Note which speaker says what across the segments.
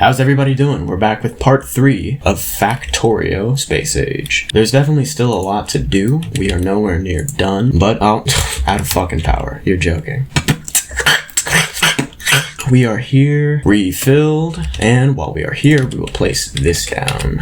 Speaker 1: How's everybody doing? We're back with part 3 of Factorio Space Age. There's definitely still a lot to do. We are nowhere near done, but out of fucking power. You're joking. We are here, refilled, and while we are here, we will place this down.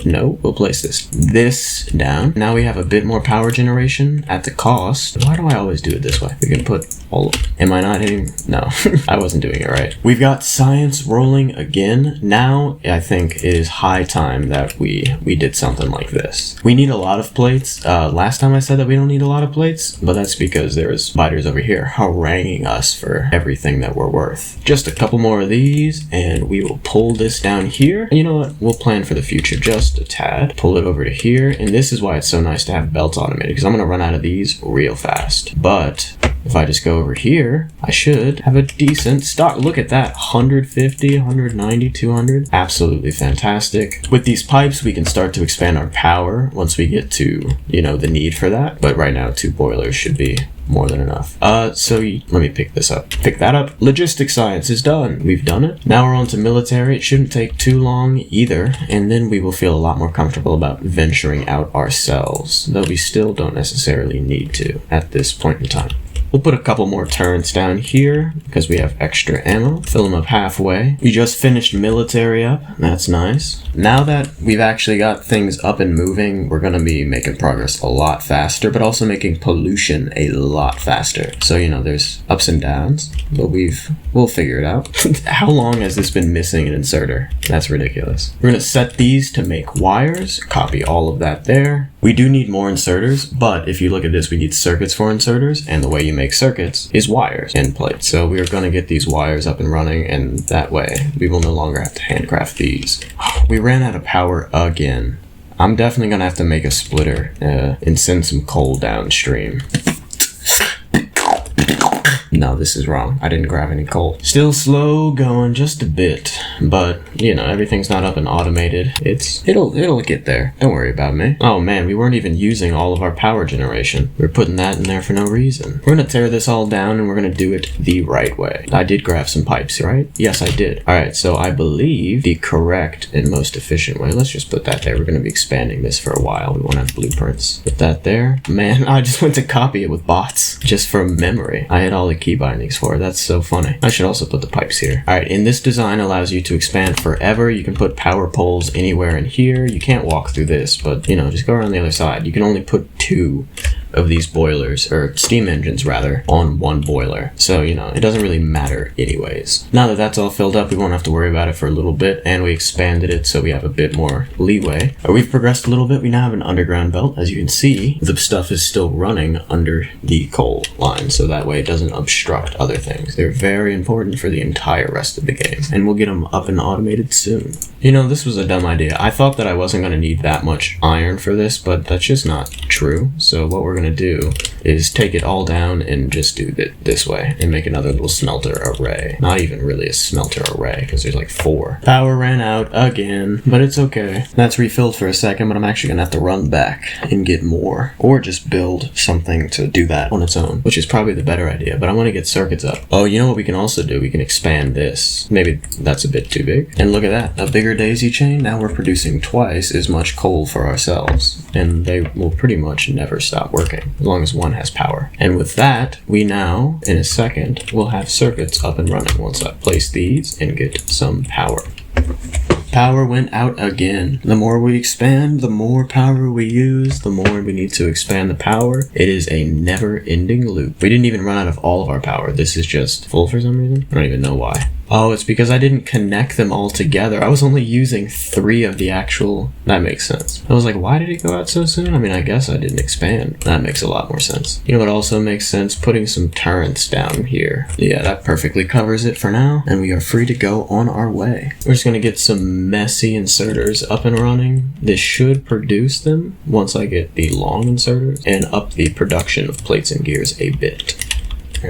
Speaker 1: No, we'll place this down. Now we have a bit more power generation at the cost. Why do I always do it this way? We can put all... Am I not hitting? No, I wasn't doing it right. We've got science rolling again. Now, I think it is high time that we did something like this. We need a lot of plates. Last time I said that we don't need a lot of plates, but that's because there was spiders over here haranguing us for everything that we're worth. Just a couple more of these, and we will pull this down here. And you know what? We'll plan for the future just a tad. Pull it over to here, and this is why it's so nice to have belts automated, because I'm going to run out of these real fast. But if I just go over here, I should have a decent stock. Look at that, 150, 190, 200. Absolutely fantastic. With these pipes, we can start to expand our power once we get to, you know, the need for that. But right now, 2 boilers should be more than enough. Let me pick this up. Pick that up. Logistic science is done. We've done it. Now we're on to military. It shouldn't take too long either, and then we will feel a lot more comfortable about venturing out ourselves, though we still don't necessarily need to at this point in time. We'll put a couple more turrets down here because we have extra ammo. Fill them up halfway. We just finished military up. That's nice. Now that we've actually got things up and moving, we're going to be making progress a lot faster, but also making pollution a lot faster. So, you know, there's ups and downs, but we'll figure it out. How long has this been missing an inserter? That's ridiculous. We're going to set these to make wires. Copy all of that there. We do need more inserters, but if you look at this, we need circuits for inserters, and the way you make circuits is wires and plates. So we are going to get these wires up and running, and that way we will no longer have to handcraft these. We ran out of power again. I'm definitely going to have to make a splitter and send some coal downstream. No, this is wrong. I didn't grab any coal. Still slow going just a bit, but you know, everything's not up and automated. It'll get there. Don't worry about me. Oh man, we weren't even using all of our power generation. We're putting that in there for no reason. We're gonna tear this all down and we're gonna do it the right way. I did grab some pipes, right? Yes, I did. All right, so I believe the correct and most efficient way. Let's just put that there. We're gonna be expanding this for a while. We won't have blueprints. Put that there. Man, I just went to copy it with bots just from memory. I had all the key bindings for it. That's so funny. I should also put the pipes here. All right, and this design allows you to expand forever. You can put power poles anywhere in here. You can't walk through this, but you know, just go around the other side. You can only put 2 of these boilers, or steam engines rather, on 1 boiler. So, you know, it doesn't really matter anyways. Now that that's all filled up, we won't have to worry about it for a little bit, and we expanded it so we have a bit more leeway. We've progressed a little bit. We now have an underground belt. As you can see, the stuff is still running under the coal line, so that way it doesn't obstruct other things. They're very important for the entire rest of the game, and we'll get them up and automated soon. You know, this was a dumb idea. I thought that I wasn't going to need that much iron for this, but that's just not true. So what we're going to do is take it all down and just do it this way and make another little smelter array. Not even really a smelter array because there's like 4. Power ran out again, but it's okay. That's refilled for a second, but I'm actually gonna have to run back and get more, or just build something to do that on its own, which is probably the better idea. But I want to get circuits up. Oh, you know what we can also do? We can expand this. Maybe that's a bit too big. And look at that, a bigger daisy chain. Now we're producing twice as much coal for ourselves, and they will pretty much never stop working as long as one has power. And with that, we now, in a second, will have circuits up and running once I place these and get some power. Power went out again. The more we expand, the more power we use, the more we need to expand the power. It is a never-ending loop. We didn't even run out of all of our power. This is just full for some reason. I don't even know why. Oh, it's because I didn't connect them all together. I was only using 3 of the actual... That makes sense. I was like, why did it go out so soon? I mean, I guess I didn't expand. That makes a lot more sense. You know what also makes sense? Putting some turrets down here. Yeah, that perfectly covers it for now, and we are free to go on our way. We're just gonna get some messy inserters up and running. This should produce them once I get the long inserters and up the production of plates and gears a bit.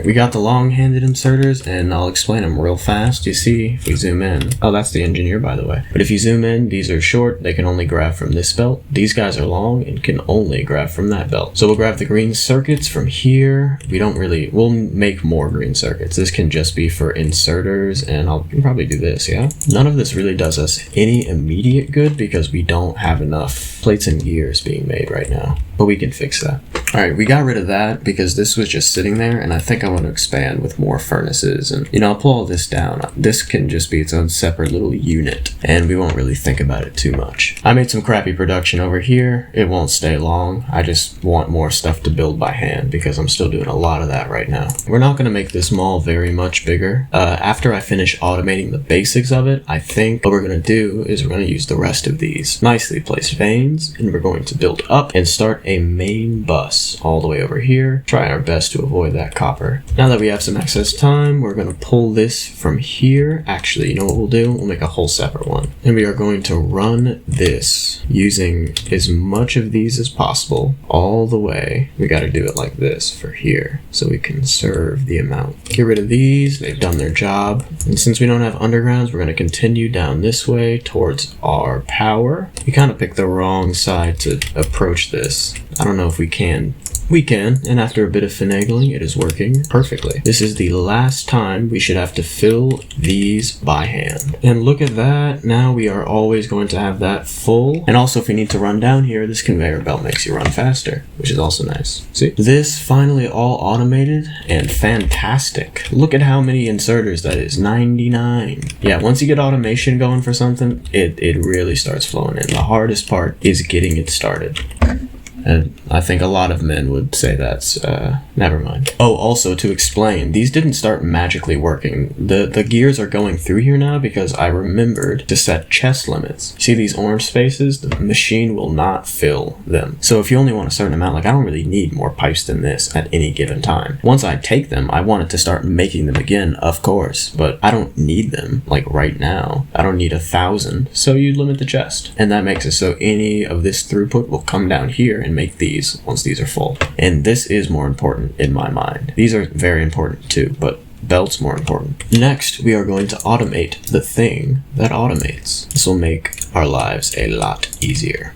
Speaker 1: We got the long-handed inserters, and I'll explain them real fast. You see, if we zoom in, oh, that's the engineer, by the way. But if you zoom in, these are short. They can only grab from this belt. These guys are long and can only grab from that belt. So we'll grab the green circuits from here. We'll make more green circuits. This can just be for inserters, and I'll probably do this, yeah? None of this really does us any immediate good because we don't have enough plates and gears being made right now, but we can fix that. All right, we got rid of that because this was just sitting there, and I think I want to expand with more furnaces. And, I'll pull all this down. This can just be its own separate little unit, and we won't really think about it too much. I made some crappy production over here. It won't stay long. I just want more stuff to build by hand because I'm still doing a lot of that right now. We're not going to make this mall very much bigger. After I finish automating the basics of it, I think what we're going to do is we're going to use the rest of these nicely placed veins, and we're going to build up and start a main bus all the way over here. Try our best to avoid that copper. Now that we have some excess time, we're going to pull this from here. Actually, you know what we'll do? We'll make a whole separate one. And we are going to run this using as much of these as possible all the way. We got to do it like this for here so we conserve the amount. Get rid of these. They've done their job. And since we don't have undergrounds, we're going to continue down this way towards our power. We kind of picked the wrong side to approach this. I don't know if we can. We can, and after a bit of finagling, it is working perfectly. This is the last time we should have to fill these by hand. And look at that, now we are always going to have that full. And also if we need to run down here, this conveyor belt makes you run faster, which is also nice. See? This finally all automated and fantastic. Look at how many inserters that is, 99. Yeah, once you get automation going for something, it really starts flowing in. The hardest part is getting it started. And I think a lot of men would say that's, never mind. Oh, also to explain, these didn't start magically working. The gears are going through here now because I remembered to set chest limits. See these orange spaces? The machine will not fill them. So if you only want a certain amount, like I don't really need more pipes than this at any given time. Once I take them, I want it to start making them again, of course, but I don't need them, like right now. I don't need 1,000, so you limit the chest. And that makes it so any of this throughput will come down here and make these once these are full. And this is more important in my mind. These are very important too, but belt's more important. Next, we are going to automate the thing that automates. This will make our lives a lot easier.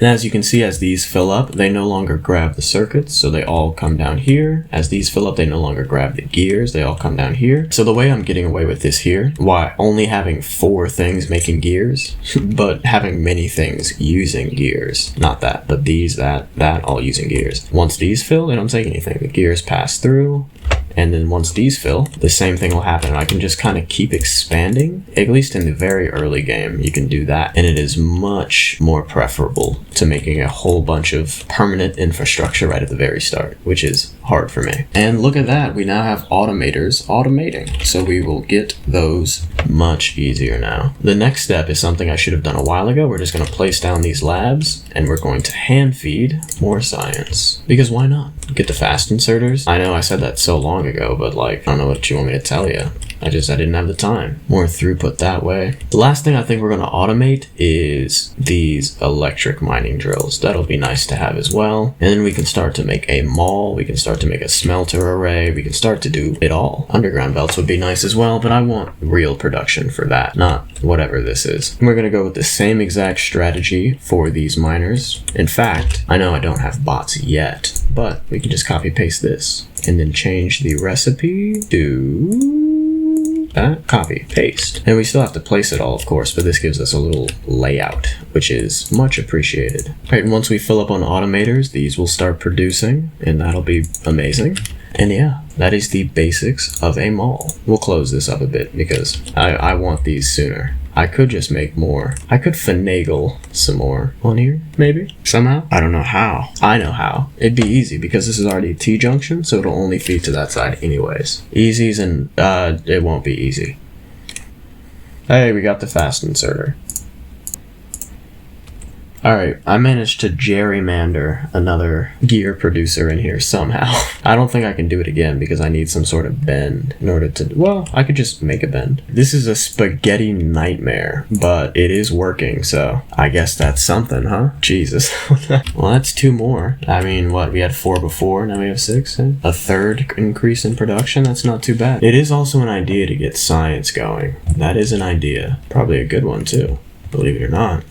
Speaker 1: And as you can see, as these fill up, they no longer grab the circuits, so they all come down here. As these fill up, they no longer grab the gears, they all come down here. So the way I'm getting away with this here, why only having 4 things making gears, but having many things using gears. Not that, but these, that, all using gears. Once these fill, they don't take anything. The gears pass through. And then once these fill, the same thing will happen. I can just kind of keep expanding. At least in the very early game, you can do that. And it is much more preferable to making a whole bunch of permanent infrastructure right at the very start, which is hard for me. And look at that. We now have automators automating. So we will get those much easier now. The next step is something I should have done a while ago. We're just going to place down these labs and we're going to hand feed more science. Because why not? Get the fast inserters. I know I said that so long ago, but like, I don't know what you want me to tell you. I didn't have the time. More throughput that way. The last thing I think we're going to automate is these electric mining drills. That'll be nice to have as well. And then we can start to make a mall. We can start to make a smelter array. We can start to do it all. Underground belts would be nice as well, but I want real production for that, not whatever this is. And we're going to go with the same exact strategy for these miners. In fact, I know I don't have bots yet, but we can just copy paste this and then change the recipe to that, copy, paste. And we still have to place it all, of course, but this gives us a little layout, which is much appreciated. All right, and once we fill up on automators, these will start producing, and that'll be amazing. And yeah, that is the basics of a mall. We'll close this up a bit because I want these sooner. I could just make more. I could finagle some more on here, maybe, somehow. I don't know how. I know how. It'd be easy because this is already a T-junction, so it'll only feed to that side anyways. Easy's and, it won't be easy. Hey, we got the fast inserter. Alright, I managed to gerrymander another gear producer in here somehow. I don't think I can do it again because I need some sort of bend in order to... Well, I could just make a bend. This is a spaghetti nightmare, but it is working, so I guess that's something, huh? Jesus. Well, that's 2 more. I mean, what? We had 4 before, now we have 6. Eh? A third increase in production? That's not too bad. It is also an idea to get science going. That is an idea. Probably a good one, too. Believe it or not.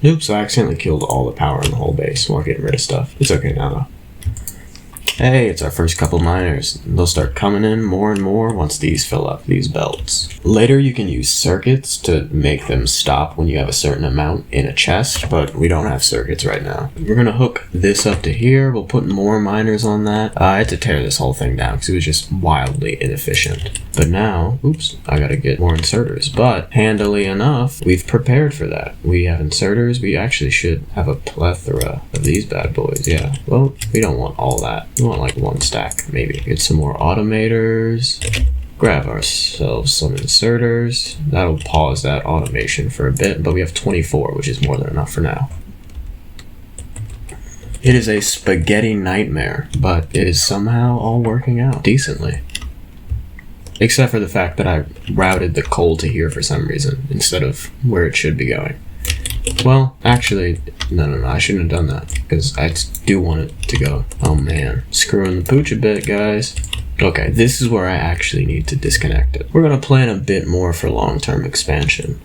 Speaker 1: Oops, I accidentally killed all the power in the whole base while getting rid of stuff. It's okay now, though. Hey, it's our first couple miners. They'll start coming in more and more once these fill up, these belts. Later, you can use circuits to make them stop when you have a certain amount in a chest, but we don't have circuits right now. We're gonna hook this up to here. We'll put more miners on that. I had to tear this whole thing down because it was just wildly inefficient. But now, oops, I gotta get more inserters. But handily enough, we've prepared for that. We have inserters. We actually should have a plethora of these bad boys, yeah. Well, we don't want all that. We want like 1 stack, maybe. Get some more automators. Grab ourselves some inserters. That'll pause that automation for a bit, but we have 24, which is more than enough for now. It is a spaghetti nightmare, but it is somehow all working out decently. Except for the fact that I routed the coal to here for some reason, instead of where it should be going. Well, actually, no, I shouldn't have done that, because I do want it to go. Oh man, screwing the pooch a bit, guys. Okay, this is where I actually need to disconnect it. We're going to plan a bit more for long-term expansion.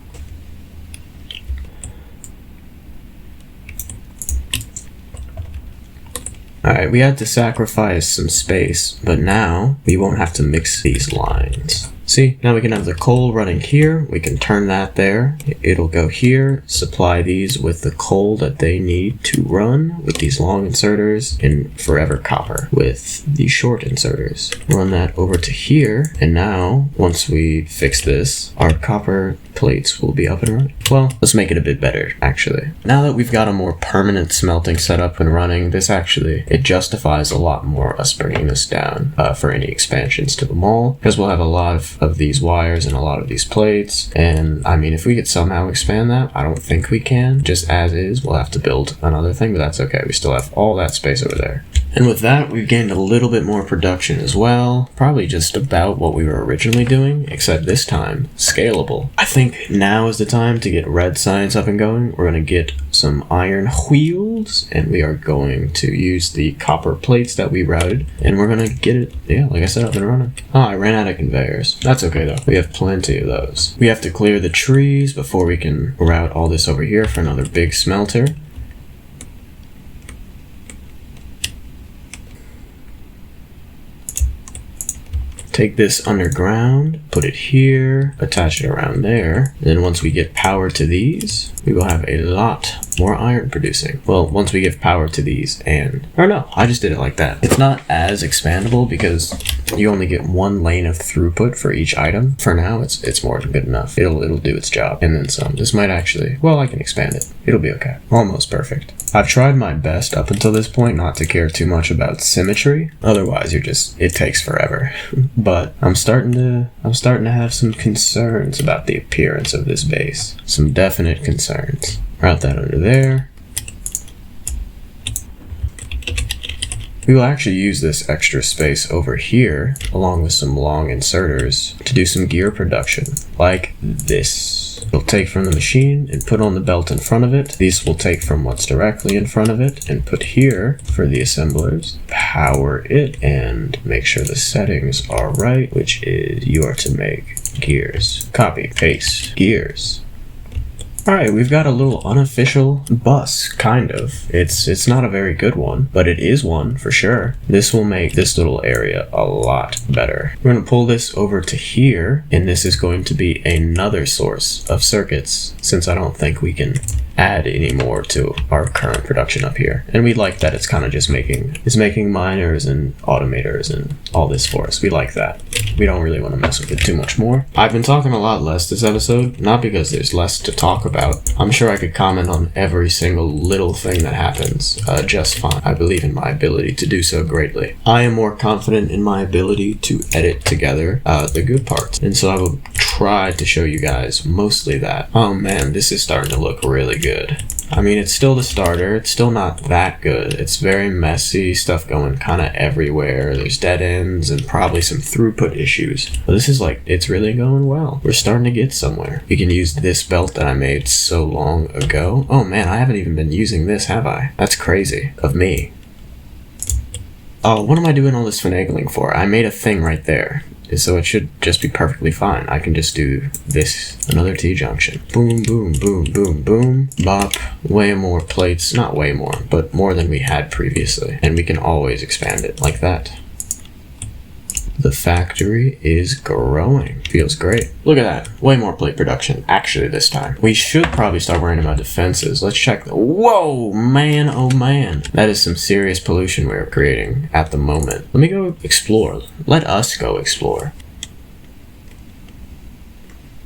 Speaker 1: Alright, we had to sacrifice some space, but now we won't have to mix these lines. See, now we can have the coal running here, we can turn that there, it'll go here, supply these with the coal that they need to run with these long inserters, and forever copper with the short inserters. Run that over to here, and now, once we fix this, our copper plates will be up and running. Well, let's make it a bit better, actually. Now that we've got a more permanent smelting setup and running, it justifies a lot more us bringing this down for any expansions to the mall, because we'll have a lot of these wires and a lot of these plates, and I mean, if we could somehow expand that, I don't think we can. Just as is, we'll have to build another thing, but that's okay. We still have all that space over there. And with that, we've gained a little bit more production as well. Probably just about what we were originally doing, except this time, scalable. I think now is the time to get red science up and going. We're going to get some iron wheels, and we are going to use the copper plates that we routed, and we're going to get it, yeah, like I said, up and running. Oh, I ran out of conveyors. That's okay though. We have plenty of those. We have to clear the trees before we can route all this over here for another big smelter. Take this underground, put it here, attach it around there. And then once we get power to these, we will have a lot more iron producing. Well, once we give power to these or no, I just did it like that. It's not as expandable because you only get 1 lane of throughput for each item. For now, it's more than good enough. It'll do its job. And then some. This might actually, well, I can expand it. It'll be okay. Almost perfect. I've tried my best up until this point not to care too much about symmetry. Otherwise, it takes forever. But I'm starting to have some concerns about the appearance of this base. Some definite concerns. Route that under there. We will actually use this extra space over here, along with some long inserters, to do some gear production, like this. We'll take from the machine and put on the belt in front of it. These will take from what's directly in front of it and put here for the assemblers. Power it and make sure the settings are right, which is you are to make gears. Copy, paste, gears. Alright, we've got a little unofficial bus, kind of. It's not a very good one, but it is one for sure. This will make this little area a lot better. We're going to pull this over to here, and this is going to be another source of circuits, since I don't think we can add any more to our current production up here. And we like that it's kind of just making miners and automators and all this for us. We like that. We don't really want to mess with it too much more. I've been talking a lot less this episode, not because there's less to talk about. I'm sure I could comment on every single little thing that happens just fine. I believe in my ability to do so greatly. I am more confident in my ability to edit together the good parts, and so I will try tried to show you guys mostly that. Oh man, this is starting to look really good. I mean, it's still the starter. It's still not that good. It's very messy, stuff going kind of everywhere. There's dead ends and probably some throughput issues. But this is like, it's really going well. We're starting to get somewhere. We can use this belt that I made so long ago. Oh man, I haven't even been using this, have I? That's crazy of me. Oh, what am I doing all this finagling for? I made a thing right there. So it should just be perfectly fine. I can just do this, another T-junction. Boom, boom, boom, boom, boom. Bop. Way more plates. Not way more, but more than we had previously. And we can always expand it like that. The factory is growing. Feels great. Look at that. Way more plate production. Actually, this time. We should probably start worrying about defenses. Let's check the... Whoa, man, oh man. That is some serious pollution we're creating at the moment. Let me go explore. Let us go explore.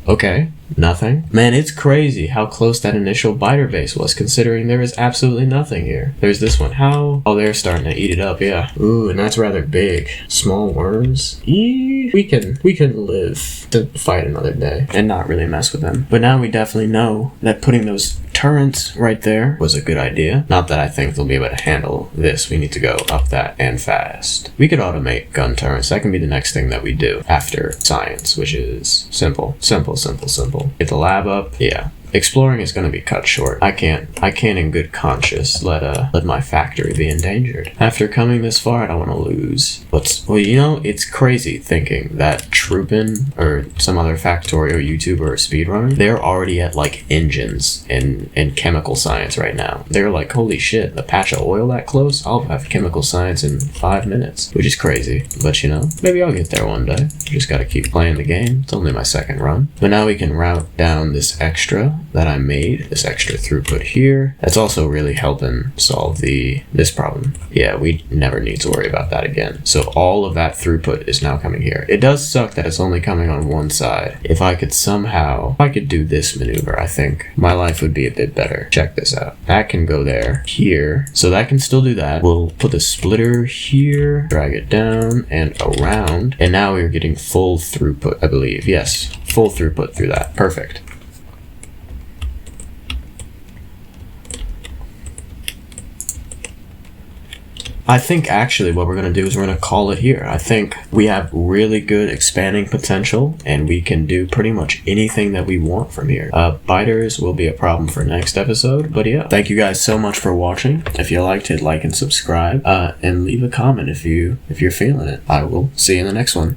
Speaker 1: Okay, nothing. Man, it's crazy how close that initial biter base was, considering there is absolutely nothing here. There's this one. How? Oh, they're starting to eat it up, yeah. Ooh, and that's rather big. Small worms. We can live to fight another day and not really mess with them. But now we definitely know that putting those turrets right there was a good idea. Not that I think they'll be able to handle this. We need to go up that and fast. We could automate gun turrets. That can be the next thing that we do after science, which is simple. Simple, simple, simple. Get the lab up. Yeah. Exploring is going to be cut short. I can't in good conscience let my factory be endangered. After coming this far, I don't want to lose. Well, you know, it's crazy thinking that Troopin or some other Factorio YouTuber or speedrunner, they're already at like engines and chemical science right now. They're like, holy shit, a patch of oil that close? I'll have chemical science in 5 minutes, which is crazy. But you know, maybe I'll get there one day. Just got to keep playing the game. It's only my second run. But now we can route down this extra that I made, this extra throughput here. That's also really helping solve this problem. Yeah, we never need to worry about that again. So all of that throughput is now coming here. It does suck that it's only coming on one side. If I could do this maneuver, I think my life would be a bit better. Check this out. That can go there, here. So that can still do that. We'll put the splitter here, drag it down and around. And now we're getting full throughput, I believe. Yes, full throughput through that. Perfect. I think actually what we're going to do is we're going to call it here. I think we have really good expanding potential and we can do pretty much anything that we want from here. Biters will be a problem for next episode, but yeah. Thank you guys so much for watching. If you liked it, like and subscribe, and leave a comment if you're feeling it. I will see you in the next one.